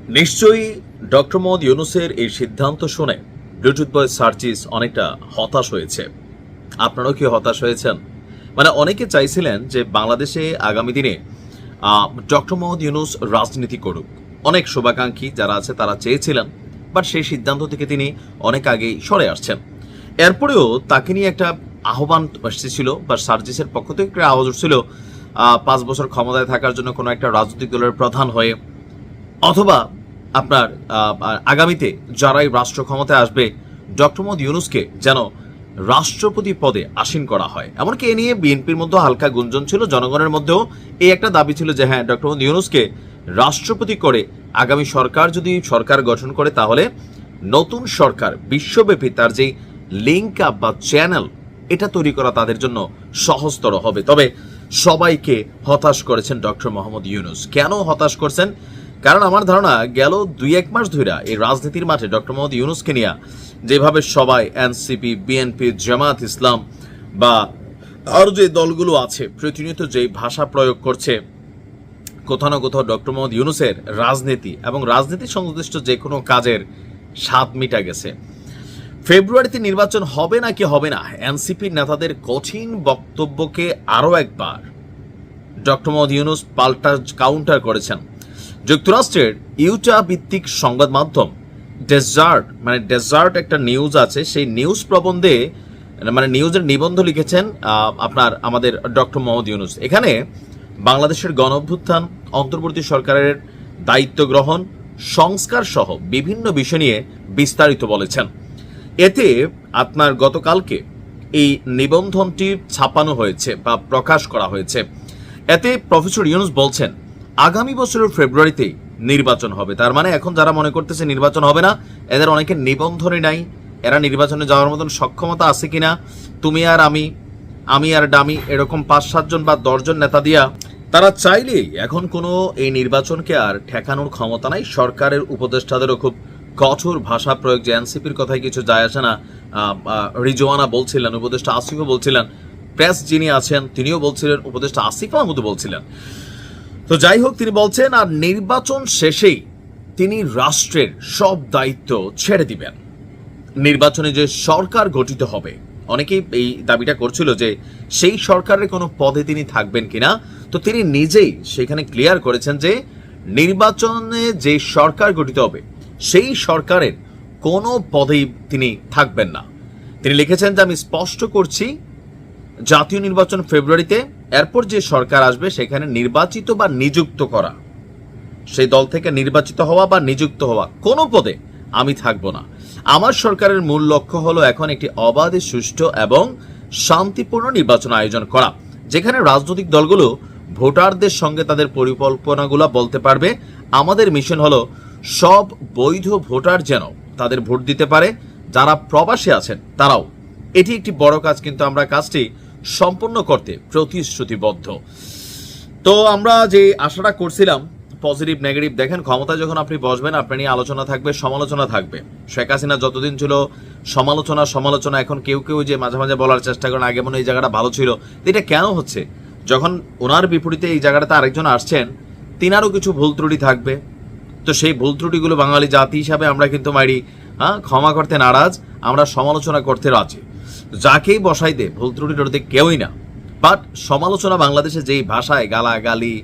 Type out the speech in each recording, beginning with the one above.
নিশ্চয়ই ডক্টর মোহাম্মদ ইউনূসের এই সিদ্ধান্ত শুনে ব্লুটুথ বয় সার্জিস অনেকটা হতাশ হয়েছে। আপনারাও কি হতাশ হয়েছেন? মানে অনেকে চাইছিলেন যে বাংলাদেশে আগামী দিনে ডক্টর মোহাম্মদ ইউনূস রাজনীতি করুক। অনেক শুভাকাঙ্ক্ষী যারা আছে তারা চেয়েছিলেন, বাট সেই সিদ্ধান্ত থেকে তিনি অনেক আগেই সরে আসছেন। এরপরেও তাকে নিয়ে একটা আহ্বান এসেছিল বা সার্জিসের পক্ষ থেকে একটা আওয়াজ উঠছিল 5 বছর ক্ষমতায় থাকার জন্য কোনো একটা রাজনৈতিক দলের প্রধান হয়ে, অথবা আপনার আগামীতে যারাই রাষ্ট্র ক্ষমতায় আসবে ডক্টর মোহাম্মদ ইউনূসকে যেন রাষ্ট্রপতি পদে আসীন করা হয়। এমনকি এ নিয়ে বিএনপির মধ্যে হালকা গুঞ্জন ছিল, জনগণের মধ্যেও এই একটা দাবি ছিল যে হ্যাঁ, ডক্টর মোহাম্মদ ইউনূসকে রাষ্ট্রপতি করে আগামী সরকার যদি সরকার গঠন করে তাহলে নতুন সরকার বিশ্বব্যাপী তার যেই লিঙ্ক আপ বা চ্যানেল এটা তৈরি করা তাদের জন্য সহজতর হবে। তবে সবাইকে হতাশ করেছেন ডক্টর মোহাম্মদ ইউনূস। কেন হতাশ করছেন? কারণ আমার ধারণা গেল 2-1 মাস ধরে এই রাজনীতির মাঠে ডক্টর মোহাম্মদ ইউনূসকে নিয়ে যেভাবে সবাই এনসিপি, বিএনপি, জামাত ইসলাম বা আরও যে দলগুলো আছে প্রতিনিয়ত যেই ভাষা প্রয়োগ করছে, কোথাও না কোথাও ডক্টর মোহাম্মদ ইউনূসের রাজনীতি এবং রাজনীতি সংশ্লিষ্ট যে কোনো কাজের স্বাদ মিটা গেছে। ফেব্রুয়ারিতে নির্বাচন হবে নাকি হবে না, এনসিপির নেতাদের কঠিন বক্তব্যকে আরও একবার ডক্টর মোহাম্মদ ইউনূস পাল্টা কাউন্টার করেছেন। যুক্তরাষ্ট্রের ইউটা ভিত্তিক সংবাদ মাধ্যম ডেজার্ট একটা নিউজ আছে, সেই নিউজ প্রবন্ধে নিউজের নিবন্ধ লিখেছেন আমাদের ডক্টর মোহাম্মদ ইউনূস। এখানে বাংলাদেশের গণঅভ্যুত্থান, অন্তর্বর্তী সরকারের দায়িত্ব গ্রহণ, সংস্কার সহ বিভিন্ন বিষয় নিয়ে বিস্তারিত বলেছেন। এতে আপনার গতকালকে এই নিবন্ধনটি ছাপানো হয়েছে বা প্রকাশ করা হয়েছে। এতে প্রফেসর ইউনূস বলছেন আগামী বছরের ফেব্রুয়ারিতেই নির্বাচন হবে। তার মানে এখন যারা মনে করতেছে নির্বাচন হবে না, এদের অনেকের নিবন্ধনই নাই, এরা নির্বাচনে যাওয়ার মতন সক্ষমতা আছে কিনা, তুমি আর আমি আর ডামি এরকম 5-7 জন বা 10 জন নেতা দিয়া তারা চাইলেই এখন কোনো এই নির্বাচনকে আর ঠেকানোর ক্ষমতা নাই। সরকারের উপদেষ্টাদেরও খুব কঠোর ভাষা প্রয়োগ, যে এনসিপির কথায় কিছু যায় আসে না। রিজওয়ানা বলছিলেন, উপদেষ্টা আসিফও বলছিলেন, প্রেস যিনি আছেন তিনিও বলছিলেন, উপদেষ্টা আসিফ মাহমুদও বলছিলেন। তো যাই হোক, তিনি বলছেন আর নির্বাচন শেষেই তিনি রাষ্ট্রের সব দায়িত্ব ছেড়ে দিবেন। নির্বাচনে যে সরকার গঠিত হবে, অনেকেই এই দাবিটা করছিল যে সেই সরকারের কোনো পদে তিনি থাকবেন কিনা। তো তিনি নিজেই সেখানে ক্লিয়ার করেছেন যে নির্বাচনে যে সরকার গঠিত হবে সেই সরকারের কোনো পদেই তিনি থাকবেন না। তিনি লিখেছেন যে আমি স্পষ্ট করছি, জাতীয় নির্বাচন ফেব্রুয়ারিতে, এরপর যে সরকার আসবে সেখানে নির্বাচিত বা নিযুক্ত করা, সেই দল থেকে নির্বাচিত হওয়া বা নিযুক্ত হওয়া কোনো পদে আমি থাকব না। আমার সরকারের মূল লক্ষ্য হলো এখন একটি অবাধ, সুষ্ঠু এবং শান্তিপূর্ণ নির্বাচন আয়োজন করা, যেখানে রাজনৈতিক দলগুলো ভোটারদের সঙ্গে তাদের পরিকল্পনাগুলো বলতে পারবে। আমাদের মিশন হলো সব বৈধ ভোটার যেন তাদের ভোট দিতে পারে, যারা প্রবাসী আছেন তারাও। এটি একটি বড় কাজ, কিন্তু আমরা কাজটি সম্পূর্ণ করতে প্রতিশ্রুতিবদ্ধ। তো আমরা যে আশাটা করছিলাম পজিটিভ নেগেটিভ, দেখেন ক্ষমতায় যখন আপনি বসবেন আপনার নিয়ে আলোচনা থাকবে, সমালোচনা থাকবে। শেখ হাসিনা যতদিন ছিল সমালোচনা, এখন কেউ কেউ যে মাঝে মাঝে বলার চেষ্টা করেন আগে মনে এই জায়গাটা ভালো ছিল। এটা কেন হচ্ছে? যখন ওনার বিপরীতে এই জায়গাটাতে আরেকজন আসছেন, তিনারও কিছু ভুল ত্রুটি থাকবে। তো সেই ভুল ত্রুটিগুলো বাঙালি জাতি হিসাবে আমরা কিন্তু ক্ষমা করতে নারাজ, আমরা সমালোচনা করতে রাজি। যাকেই বসাই দে ভুল ত্রুটি টরতে কেউই না, বাট সমালোচনা বাংলাদেশে যেই ভাষায় গালাগালি,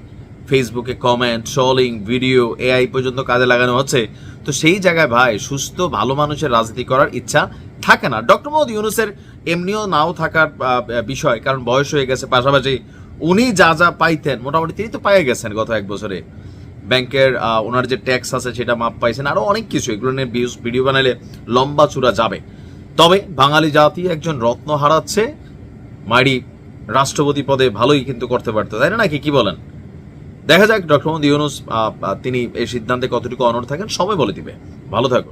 ফেসবুকে কমেন্ট, ট্রলিং, ভিডিও, এআই পর্যন্ত কাজে লাগানো হচ্ছে, তো সেই জায়গায় ভাই সুস্থ ভালো মানুষের রাজনীতি করার ইচ্ছা থাকে না। ডক্টর মোহাম্মদ ইউনূসের এমনিও নাও থাকার বিষয়, কারণ বয়স হয়ে গেছে, পাশাপাশি উনি যা যা পাইতেন মোটামুটি তিনি তো পাইয়ে গেছেন গত 1 বছরে। ব্যাংকের ওনার যে ট্যাক্স আছে সেটা মাপ পাইছেন, আরো অনেক কিছু, এগুলো নিয়ে ভিডিও বানালে লম্বা চূড়া যাবে। তবে বাঙালি জাতি একজন রত্ন হারাচ্ছে, মাইরি রাষ্ট্রপতি পদে ভালোই কিন্তু করতে পারতো, তাই না? নাকি কি বলেন? দেখা যাক ডক্টর মোহাম্মদ ইউনূস তিনি এই সিদ্ধান্তে কতটুকু অনড় থাকেন, সময় বলে দিবে। ভালো থাকুন।